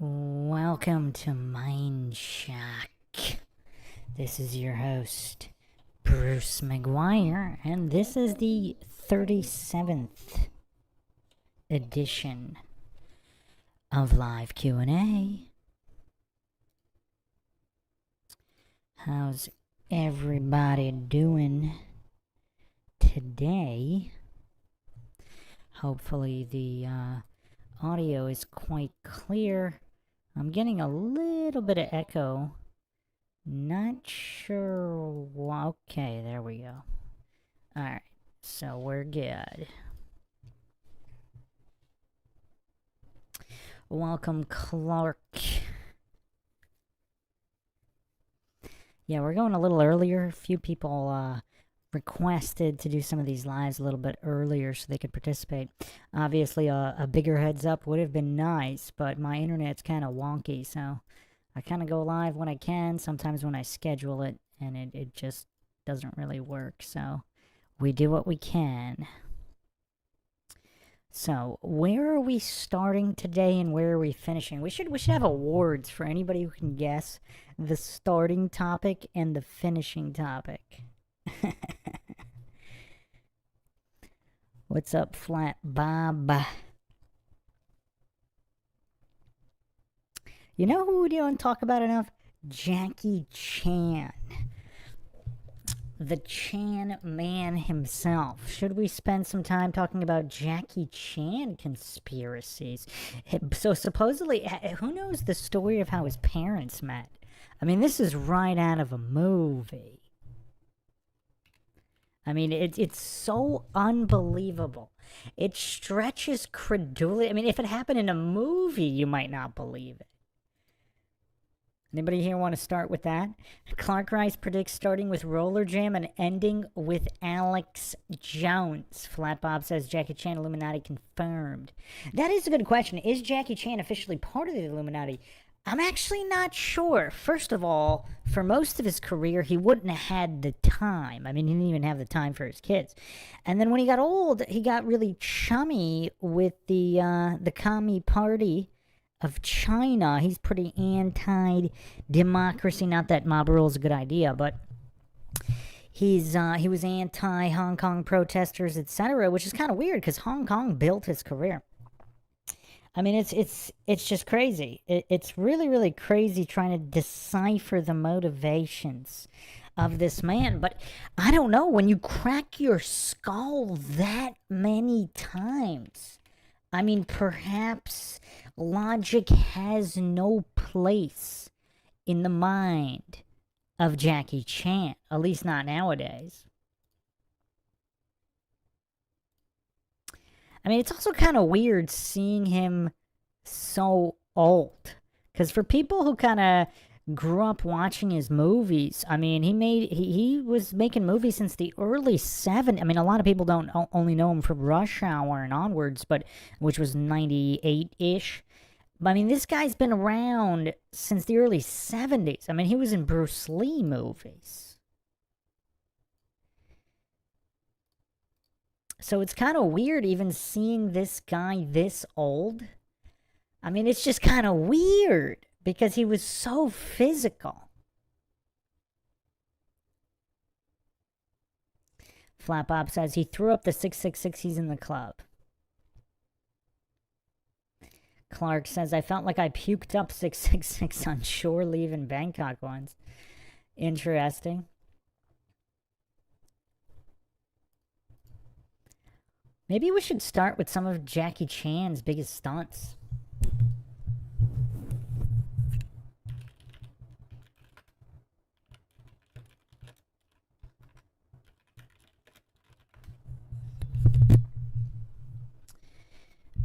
Welcome to Mindshock. This is your host, Bruce McGuire, and this is the 37th edition of Live Q&A. How's everybody doing today? Hopefully the audio is quite clear. I'm getting a little bit of echo. Not sure why. Okay, there we go. Alright, so we're good. Welcome, Clark. Yeah, we're going a little earlier. A few people requested to do some of these lives a little bit earlier so they could participate. Obviously, a bigger heads up would have been nice, but my internet's kind of wonky, so I kind of go live when I can, sometimes when I schedule it, and it just doesn't really work, so we do what we can. So, where are we starting today and where are we finishing? We should have awards for anybody who can guess the starting topic and the finishing topic. What's up, Flat Bob? You know who we don't talk about enough? Jackie Chan. The Chan man himself. Should we spend some time talking about Jackie Chan conspiracies? So supposedly, who knows the story of how his parents met? I mean, this is right out of a movie. I mean, it's so unbelievable. It stretches credulity. I mean, if it happened in a movie, you might not believe it. Anybody here want to start with that? Clark Rice predicts starting with Roller Jam and ending with Alex Jones. Flat Bob says Jackie Chan Illuminati confirmed. That is a good question. Is Jackie Chan officially part of the Illuminati? I'm actually not sure. First of all, for most of his career, he wouldn't have had the time. I mean, he didn't even have the time for his kids. And then when he got old, he got really chummy with the Commie Party of China. He's pretty anti-democracy. Not that mob rule is a good idea, but he was anti-Hong Kong protesters, etc., which is kind of weird because Hong Kong built his career. I mean, it's just crazy. It's really, really crazy trying to decipher the motivations of this man. But I don't know, when you crack your skull that many times, I mean, perhaps logic has no place in the mind of Jackie Chan, at least not nowadays. I mean, it's also kind of weird seeing him so old. Because for people who kind of grew up watching his movies, I mean, he was making movies since the early 70s. I mean, a lot of people don't only know him from Rush Hour and onwards, but which was 98-ish. But I mean, this guy's been around since the early 70s. I mean, he was in Bruce Lee movies. So it's kind of weird even seeing this guy this old. I mean, it's just kind of weird because he was so physical. Flat Bob says he threw up the 666, he's in the club. Clark says, I felt like I puked up 666 on shore leave in Bangkok once. Interesting. Maybe we should start with some of Jackie Chan's biggest stunts.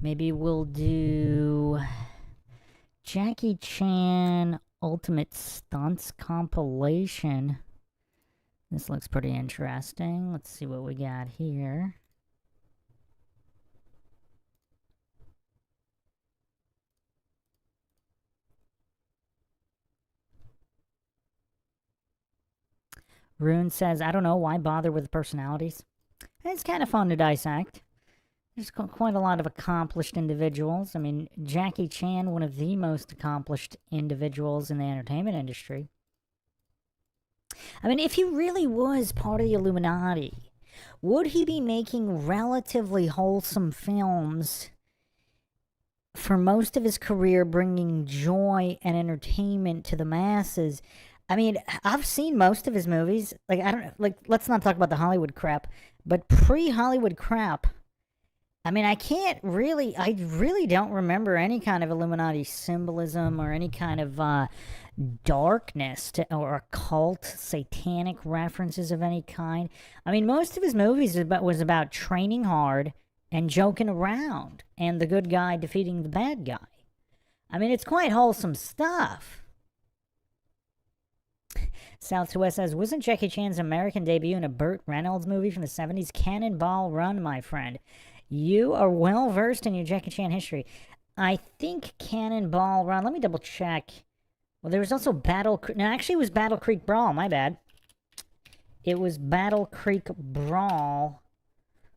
Maybe we'll do Jackie Chan Ultimate Stunts compilation. This looks pretty interesting. Let's see what we got here. Rune says, I don't know, why bother with the personalities? It's kind of fun to dissect. There's quite a lot of accomplished individuals. I mean, Jackie Chan, one of the most accomplished individuals in the entertainment industry. I mean, if he really was part of the Illuminati, would he be making relatively wholesome films for most of his career, bringing joy and entertainment to the masses? I mean, I've seen most of his movies. Like, I don't like. Let's not talk about the Hollywood crap, but pre-Hollywood crap. I mean, I really don't remember any kind of Illuminati symbolism or any kind of darkness or occult, satanic references of any kind. I mean, most of his movies was about training hard and joking around and the good guy defeating the bad guy. I mean, it's quite wholesome stuff. South to West says, wasn't Jackie Chan's American debut in a Burt Reynolds movie from the 70s? Cannonball Run, my friend. You are well versed in your Jackie Chan history. I think Cannonball Run. Let me double check. Well, there was also No, actually, it was Battle Creek Brawl. My bad. It was Battle Creek Brawl.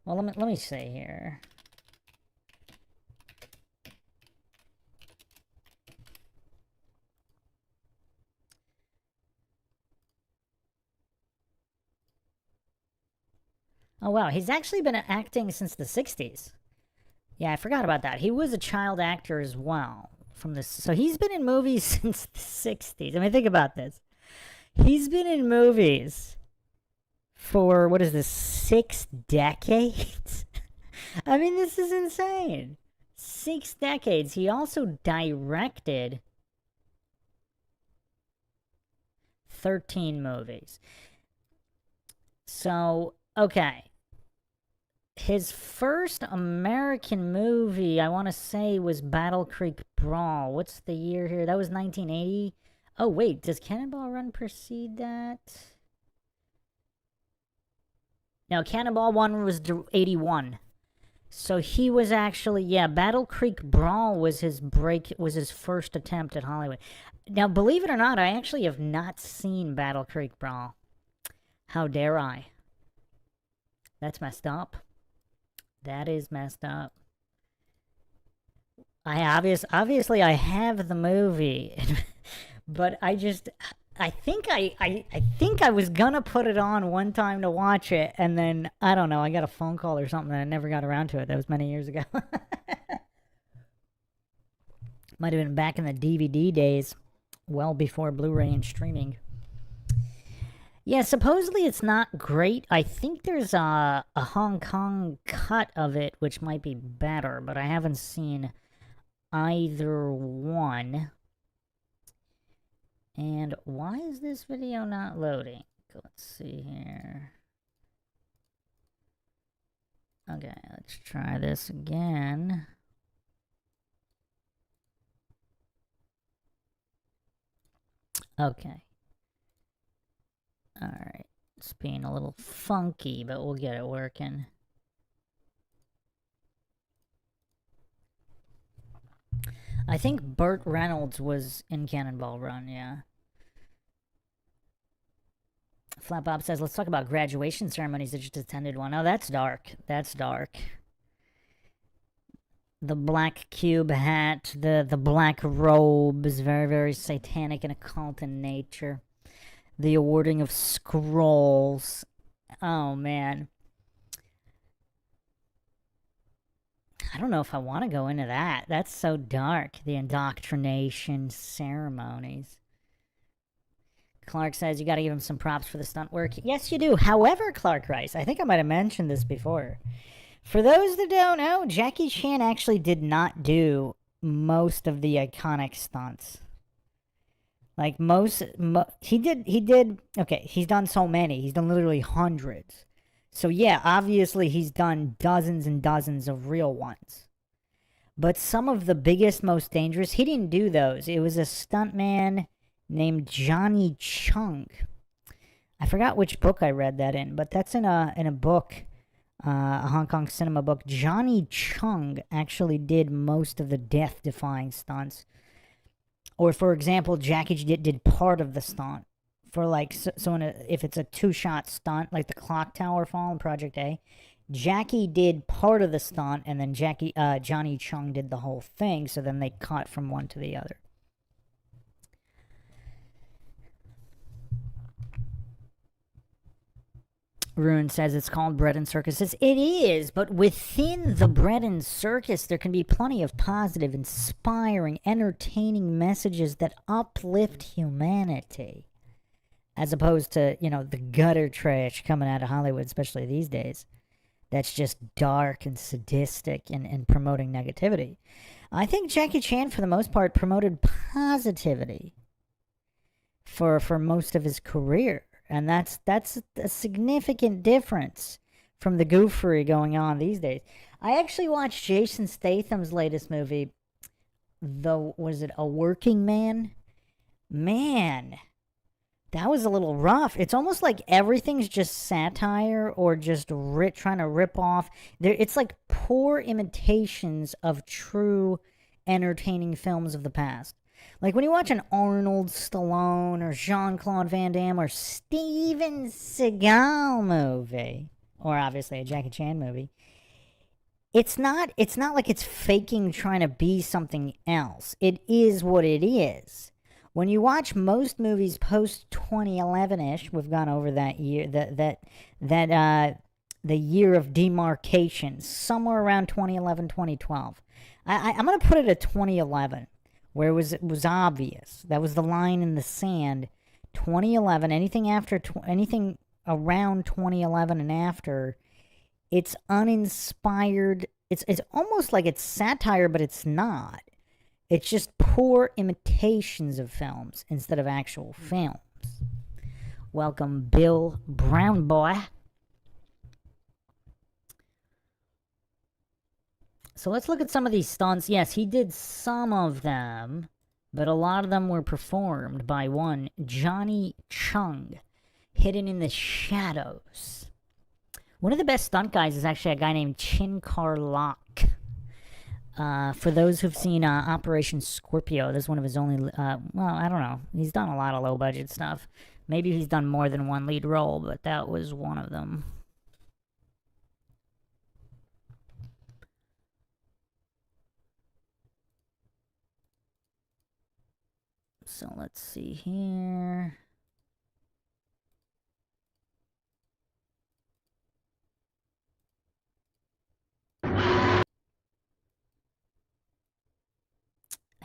Well, let me see here. Oh, wow. He's actually been acting since the 60s. Yeah, I forgot about that. He was a child actor as well. So he's been in movies since the 60s. I mean, think about this. He's been in movies for, what is this, 6 decades? I mean, this is insane. 6 decades. He also directed 13 movies. So, okay. His first American movie, I want to say, was Battle Creek Brawl. What's the year here? That was 1980. Oh, wait. Does Cannonball Run precede that? No, Cannonball Run was 81. So he was actually, yeah, Battle Creek Brawl was his first attempt at Hollywood. Now, believe it or not, I actually have not seen Battle Creek Brawl. How dare I? That's messed up. That is messed up. Obviously I have the movie, but I think I was gonna put it on one time to watch it, and then I don't know, I got a phone call or something and I never got around to it. That was many years ago. Might have been back in the DVD days, well before Blu-ray and streaming. Yeah, supposedly it's not great. I think there's a Hong Kong cut of it, which might be better, but I haven't seen either one. And why is this video not loading? Let's see here. Okay, let's try this again. Okay. Alright, it's being a little funky, but we'll get it working. I think Burt Reynolds was in Cannonball Run, yeah. Flat Bob says, let's talk about graduation ceremonies. I just attended one. Oh, that's dark. That's dark. The black cube hat, the black robes, very, very satanic and occult in nature. The awarding of scrolls. Oh, man. I don't know if I want to go into that. That's so dark. The indoctrination ceremonies. Clark says you got to give him some props for the stunt work. Yes, you do. However, Clark Rice, I think I might have mentioned this before. For those that don't know, Jackie Chan actually did not do most of the iconic stunts. Like he did, okay, he's done so many. He's done literally hundreds. So yeah, obviously he's done dozens and dozens of real ones. But some of the biggest, most dangerous, he didn't do those. It was a stuntman named Johnny Chung. I forgot which book I read that in, but that's in a book, a Hong Kong cinema book. Johnny Chung actually did most of the death-defying stunts. Or, for example, Jackie did part of the stunt. For, like, if it's a 2-shot stunt, like the clock tower fall in Project A, Jackie did part of the stunt, and then Johnny Chung did the whole thing, so then they cut from one to the other. Ruin says it's called Bread and Circuses. It is, but within the Bread and Circus, there can be plenty of positive, inspiring, entertaining messages that uplift humanity. As opposed to, the gutter trash coming out of Hollywood, especially these days. That's just dark and sadistic and promoting negativity. I think Jackie Chan, for the most part, promoted positivity for most of his career. And that's a significant difference from the goofery going on these days. I actually watched Jason Statham's latest movie, was it A Working Man? Man, that was a little rough. It's almost like everything's just satire or just trying to rip off. It's like poor imitations of true entertaining films of the past. Like when you watch an Arnold Stallone or Jean-Claude Van Damme or Steven Seagal movie, or obviously a Jackie Chan movie, it's not like it's faking trying to be something else. It is what it is. When you watch most movies post 2011-ish, we've gone over that year, the year of demarcation, somewhere around 2011, 2012. I'm going to put it at 2011. Where it was obvious. That was the line in the sand. 2011, anything around 2011 and after, it's uninspired. It's almost like it's satire, but it's not. It's just poor imitations of films instead of actual films. Welcome, Bill Brown Boy. So let's look at some of these stunts. Yes, he did some of them, but a lot of them were performed by one Johnny Chung, hidden in the shadows. One of the best stunt guys is actually a guy named Chin Kar Lak. For those who've seen Operation Scorpio, this is one of his only, I don't know. He's done a lot of low-budget stuff. Maybe he's done more than one lead role, but that was one of them. So let's see here.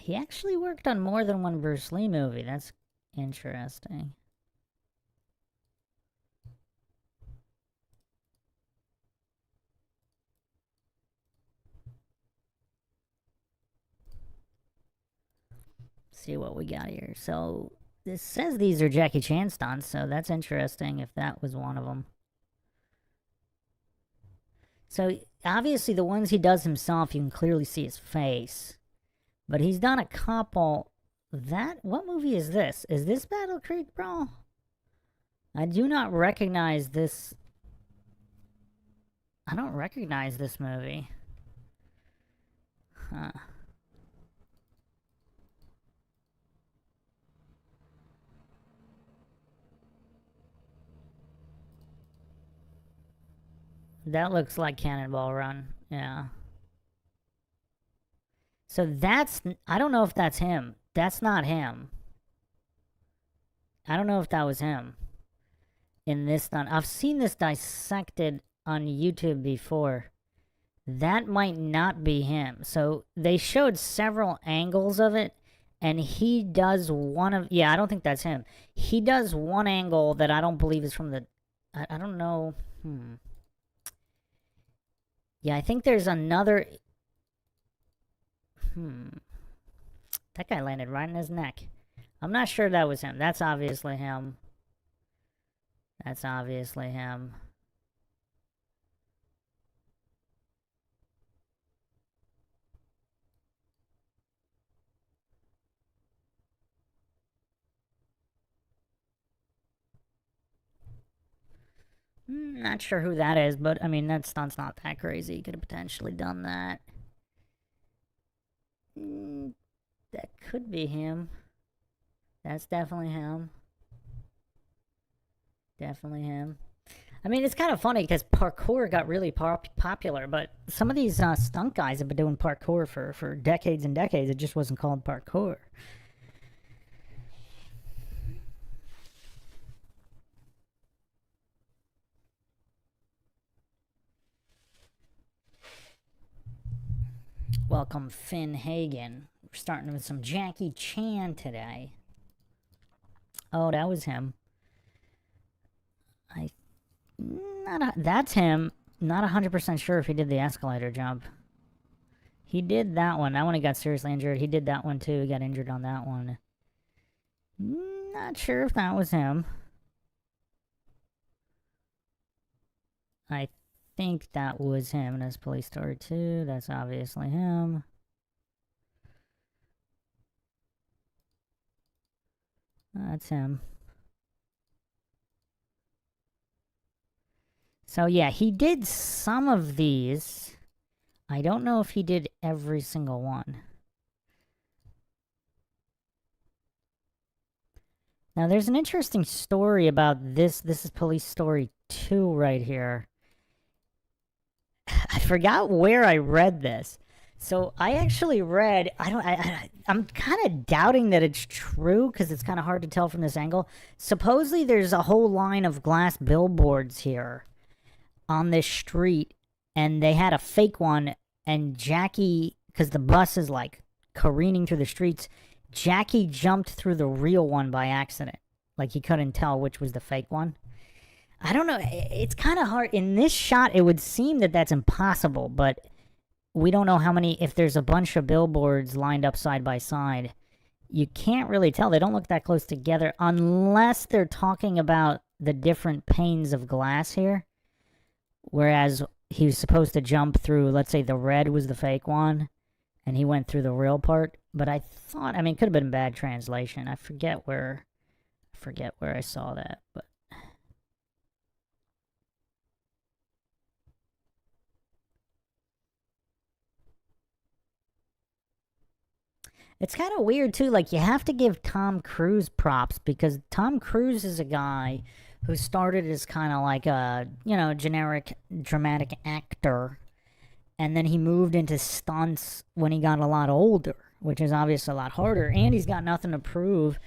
He actually worked on more than one Bruce Lee movie. That's interesting. See what we got here. So this says these are Jackie Chan stunts, so that's interesting if that was one of them. So obviously the ones he does himself, you can clearly see his face. But he's done a couple. What movie is this? Is this Battle Creek, bro? I do not recognize this. I don't recognize this movie. Huh. That looks like Cannonball Run. Yeah. So I don't know if that's him. That's not him. I don't know if that was him. In this stunt. I've seen this dissected on YouTube before. That might not be him. So they showed several angles of it. And he does one of... Yeah, I don't think that's him. He does one angle that I don't believe is from the... I don't know. Yeah, I think there's another... That guy landed right in his neck. I'm not sure that was him. That's obviously him. That's obviously him. Not sure who that is, but I mean, that stunt's not that crazy. He could have potentially done that. That could be him. That's definitely him. Definitely him. I mean, it's kind of funny because parkour got really popular, but some of these stunt guys have been doing parkour for decades and decades. It just wasn't called parkour. Welcome, Finn Hagen. We're starting with some Jackie Chan today. Oh, that was him. That's him. Not 100% sure if he did the escalator jump. He did that one. That one he got seriously injured. He did that one too. He got injured on that one. Not sure if that was him. I think that was him. And that's Police Story 2. That's obviously him. That's him. So yeah, he did some of these. I don't know if he did every single one. Now there's an interesting story about this. This is Police Story 2 right here. I forgot where I read this. So I actually read, I'm kind of doubting that it's true because it's kind of hard to tell from this angle. Supposedly there's a whole line of glass billboards here on this street, and they had a fake one, and Jackie, because the bus is like careening through the streets, Jackie jumped through the real one by accident. Like he couldn't tell which was the fake one. I don't know. It's kind of hard. In this shot, it would seem that that's impossible, but we don't know how many, if there's a bunch of billboards lined up side by side. You can't really tell. They don't look that close together unless they're talking about the different panes of glass here. Whereas he was supposed to jump through, let's say the red was the fake one, and he went through the real part. But I thought, I mean, it could have been bad translation. I forget where I saw that, but it's kind of weird too. Like, you have to give Tom Cruise props because Tom Cruise is a guy who started as kind of like a, generic dramatic actor, and then he moved into stunts when he got a lot older, which is obviously a lot harder, and he's got nothing to prove.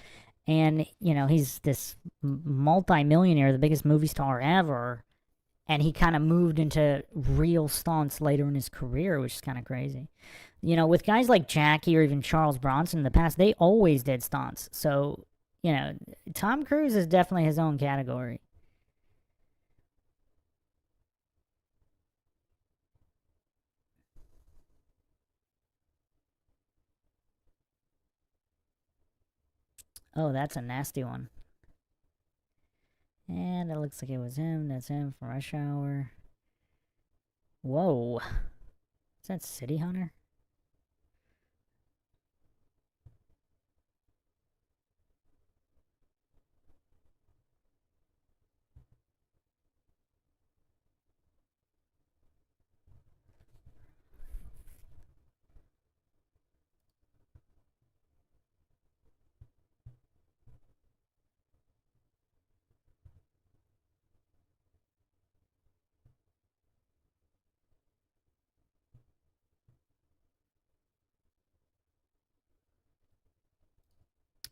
And, he's this multi-millionaire, the biggest movie star ever, and he kind of moved into real stunts later in his career, which is kind of crazy. With guys like Jackie or even Charles Bronson in the past, they always did stunts. So, Tom Cruise is definitely his own category. Oh, that's a nasty one. And it looks like it was him. That's him from Rush Hour. Whoa. Is that City Hunter?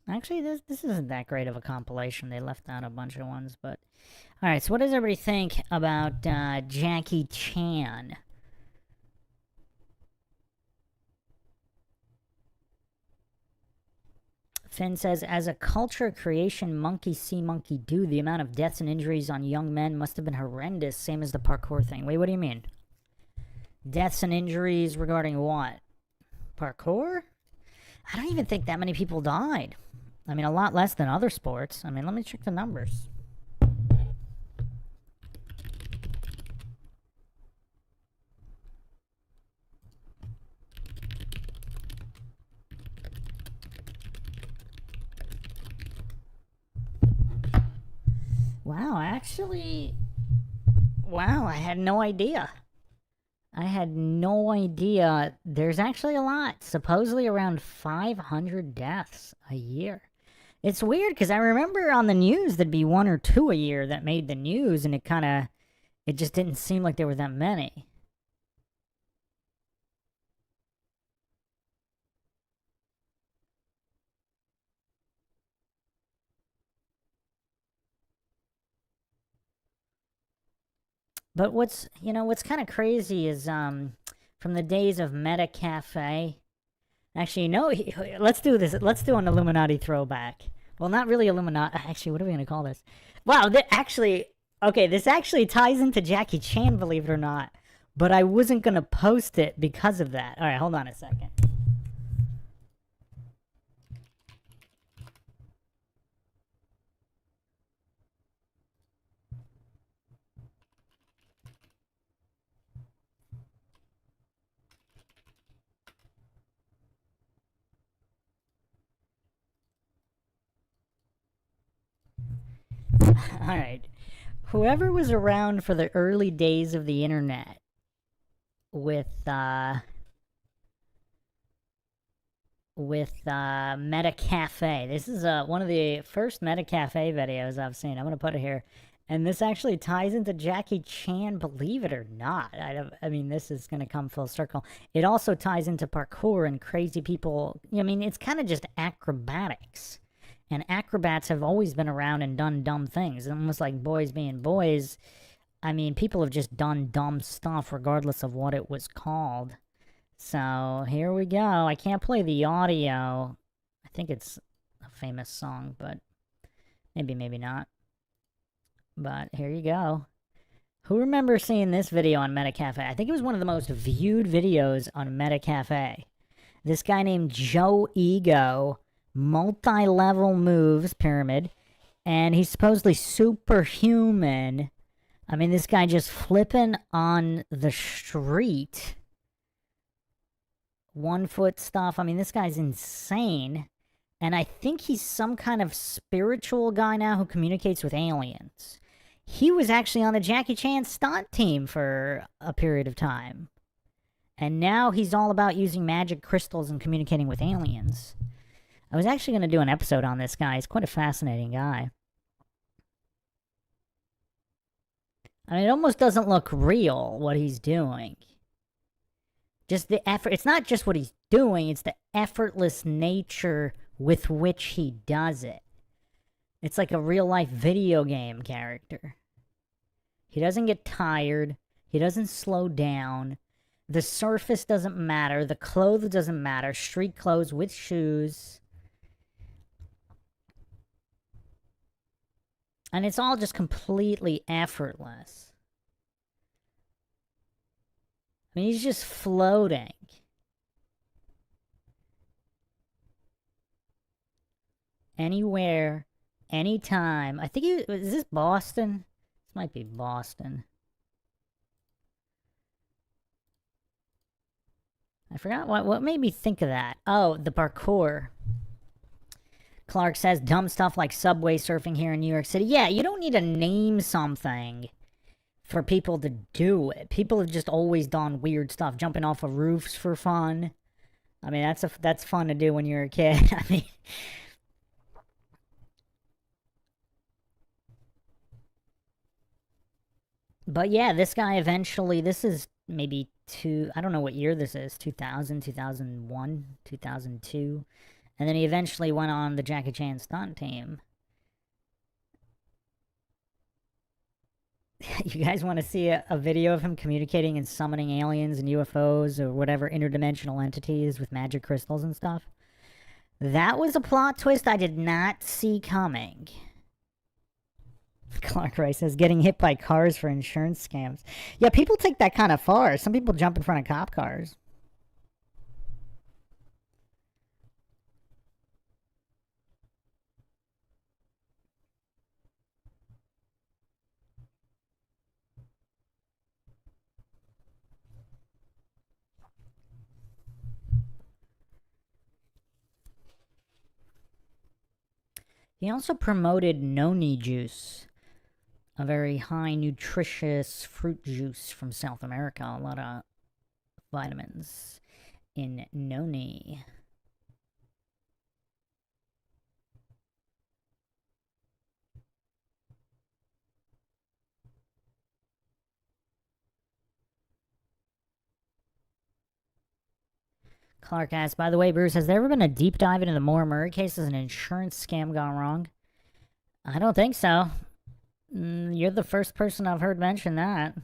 Actually, this isn't that great of a compilation. They left out a bunch of ones, but... Alright, so what does everybody think about Jackie Chan? Finn says, as a culture creation, monkey see, monkey do. The amount of deaths and injuries on young men must have been horrendous, same as the parkour thing. Wait, what do you mean? Deaths and injuries regarding what? Parkour? I don't even think that many people died. I mean, a lot less than other sports. I mean, let me check the numbers. Wow, actually... Wow, I had no idea. I had no idea. There's actually a lot. Supposedly around 500 deaths a year. It's weird because I remember on the news there'd be one or two a year that made the news, and it kind of It just didn't seem like there were that many. But what's kind of crazy is from the days of Meta Cafe. Actually, no, let's do this. Let's do an Illuminati throwback. Well, not really Illuminati. Actually, what are we going to call this? Wow, this actually ties into Jackie Chan, believe it or not. But I wasn't going to post it because of that. All right, hold on a second. All right. Whoever was around for the early days of the internet with Meta Cafe. This is one of the first Meta Cafe videos I've seen. I'm gonna put it here, and this actually ties into Jackie Chan. Believe it or not, I mean, this is gonna come full circle. It also ties into parkour and crazy people. I mean, it's kind of just acrobatics, and acrobats have always been around and done dumb things. Almost like boys being boys. I mean, people have just done dumb stuff regardless of what it was called. So here we go. I can't play the audio. I think it's a famous song, but maybe not. But here you go. Who remembers seeing this video on Metacafe? I think it was one of the most viewed videos on Metacafe. This guy named Joe Ego, multi-level moves pyramid, and he's supposedly superhuman. I mean, this guy just flipping on the street. 1 foot stuff. I mean, this guy's insane. And I think he's some kind of spiritual guy now who communicates with aliens. He was actually on the Jackie Chan stunt team for a period of time. And now he's all about using magic crystals and communicating with aliens. I was actually going to do an episode on this guy. He's quite a fascinating guy. I mean, it almost doesn't look real, what he's doing. Just the effort. It's not just what he's doing, it's the effortless nature with which he does it. It's like a real-life video game character. He doesn't get tired. He doesn't slow down. The surface doesn't matter. The clothes doesn't matter. Street clothes with shoes. And it's all just completely effortless. I mean, he's just floating. Anywhere, anytime. I think is this Boston? This might be Boston. I forgot what made me think of that. Oh, the parkour. Clark says dumb stuff like subway surfing here in New York City. Yeah, you don't need to name something for people to do it. People have just always done weird stuff, jumping off of roofs for fun. I mean, that's fun to do when you're a kid. I mean, but yeah, this guy eventually, this is maybe I don't know what year this is, 2000, 2001, 2002. And then he eventually went on the Jackie Chan stunt team. You guys want to see a video of him communicating and summoning aliens and UFOs or whatever interdimensional entities with magic crystals and stuff? That was a plot twist I did not see coming. Clark Rice says getting hit by cars for insurance scams. Yeah, people take that kind of far. Some people jump in front of cop cars. He also promoted noni juice, a very high nutritious fruit juice from South America. A lot of vitamins in noni. Clark asks, by the way, Bruce, has there ever been a deep dive into the Moore Murray case? Has an insurance scam gone wrong? I don't think so. You're the first person I've heard mention that.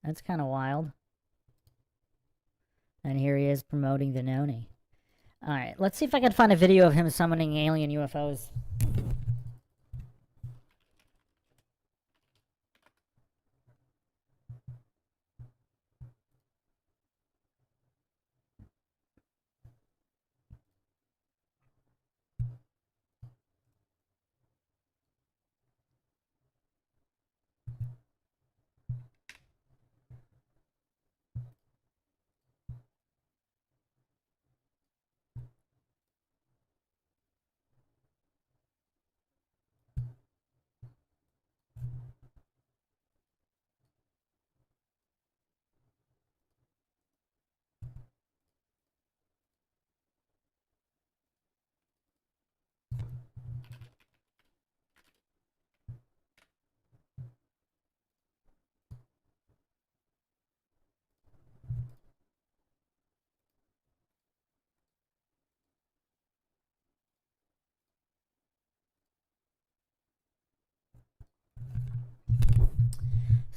That's kind of wild. And here he is promoting the Noni. Alright, let's see if I can find a video of him summoning alien UFOs.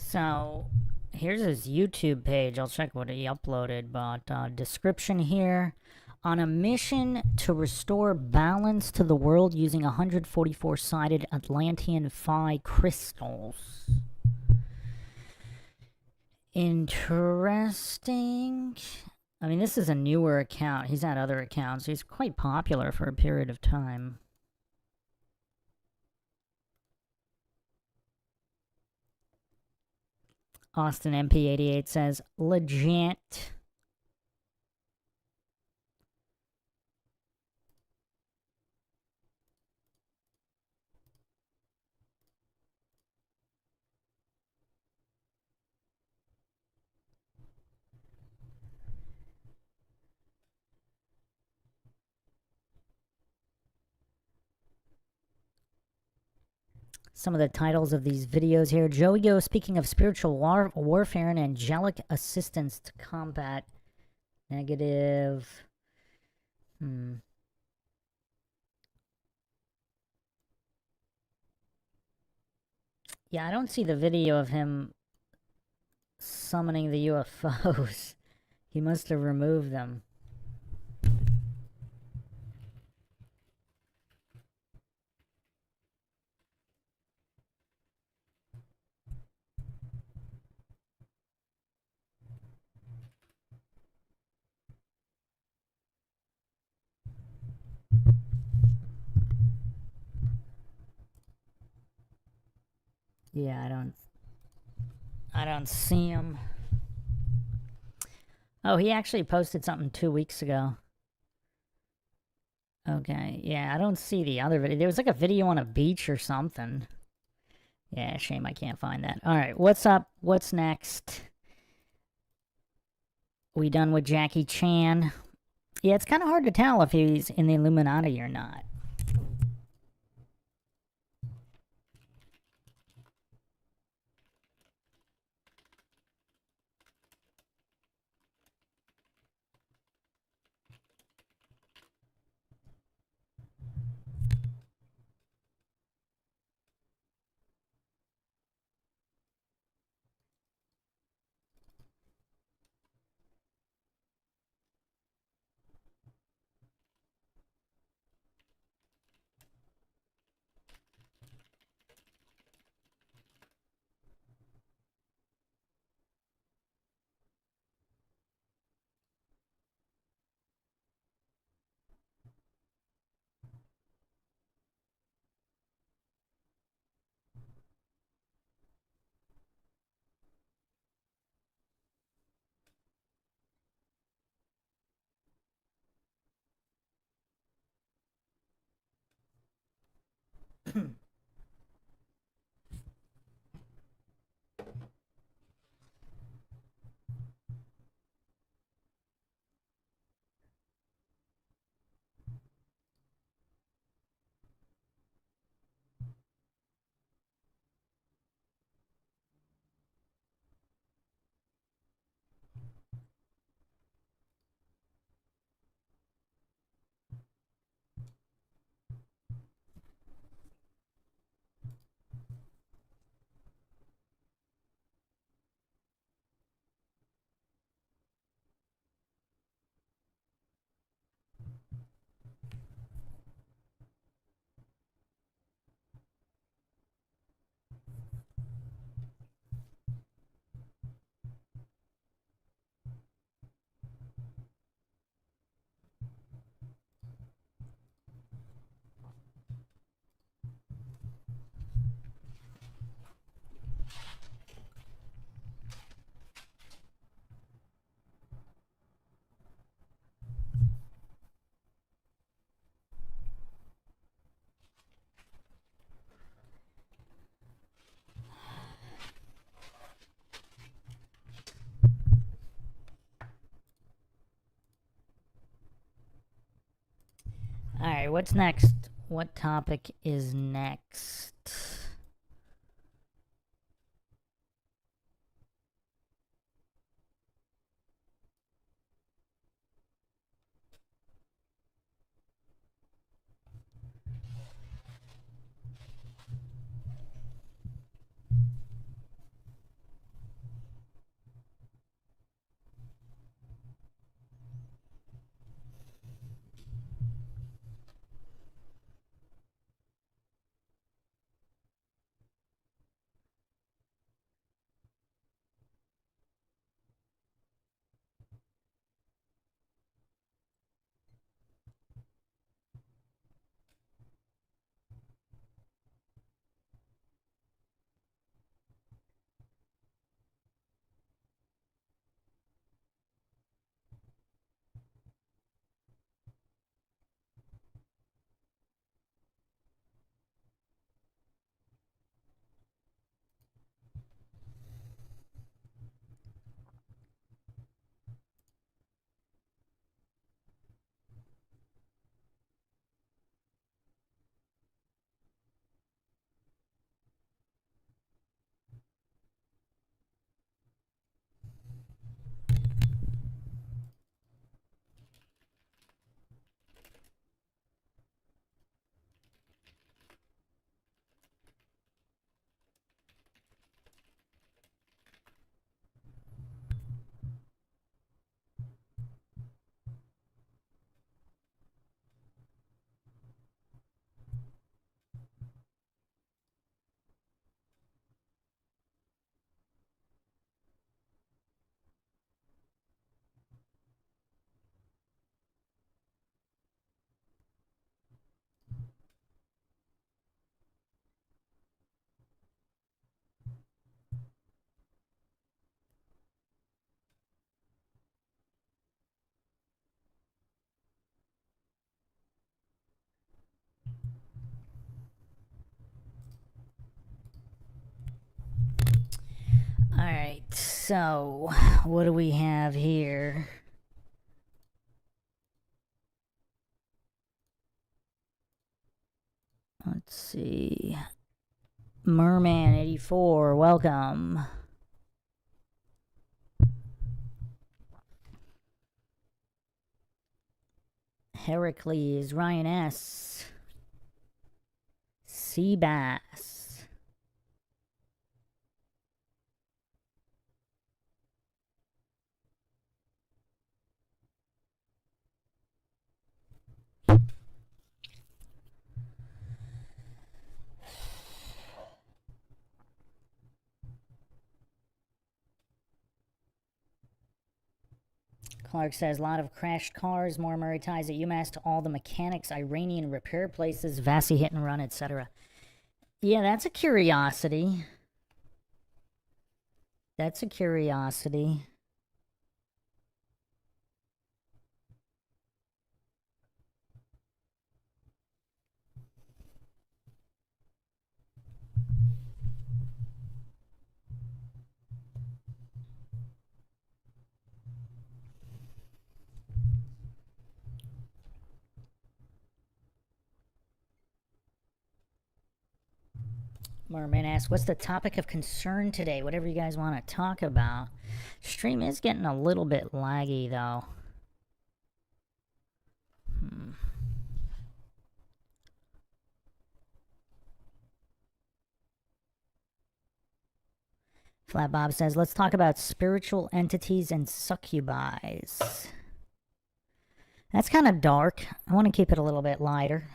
So, here's his YouTube page. I'll check what he uploaded, but description here. On a mission to restore balance to the world using 144-sided Atlantean Phi crystals. Interesting. I mean, this is a newer account. He's had other accounts. He's quite popular for a period of time. Austin MP88 says, legit. Some of the titles of these videos here. Joey Go speaking of spiritual warfare and angelic assistance to combat negative. Yeah, I don't see the video of him summoning the UFOs. He must have removed them. Yeah, I don't see him. Oh, he actually posted something 2 weeks ago. Okay, yeah, I don't see the other video. There was like a video on a beach or something. Yeah, shame I can't find that. Alright, what's up? What's next? We done with Jackie Chan? Yeah, it's kind of hard to tell if he's in the Illuminati or not. what's next? What topic is next? Alright, so what do we have here? Let's see. Merman84, welcome. Heracles, Ryan S. Seabass. Clark says, a lot of crashed cars, more Murray ties at UMass to all the mechanics, Iranian repair places, Vassy hit and run, etc. Yeah, that's a curiosity. That's a curiosity. Merman asks, what's the topic of concern today? Whatever you guys want to talk about. Stream is getting a little bit laggy, though. Flat Bob says, let's talk about spiritual entities and succubis. That's kind of dark. I want to keep it a little bit lighter.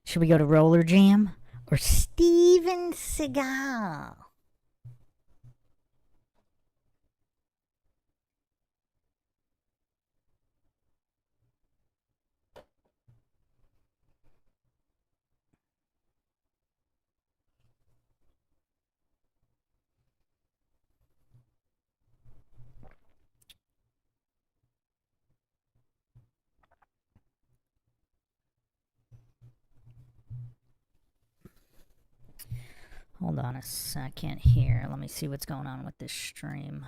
Should we go to Roller Jam or Steven Seagal? Hold on a second here. Let me see what's going on with this stream.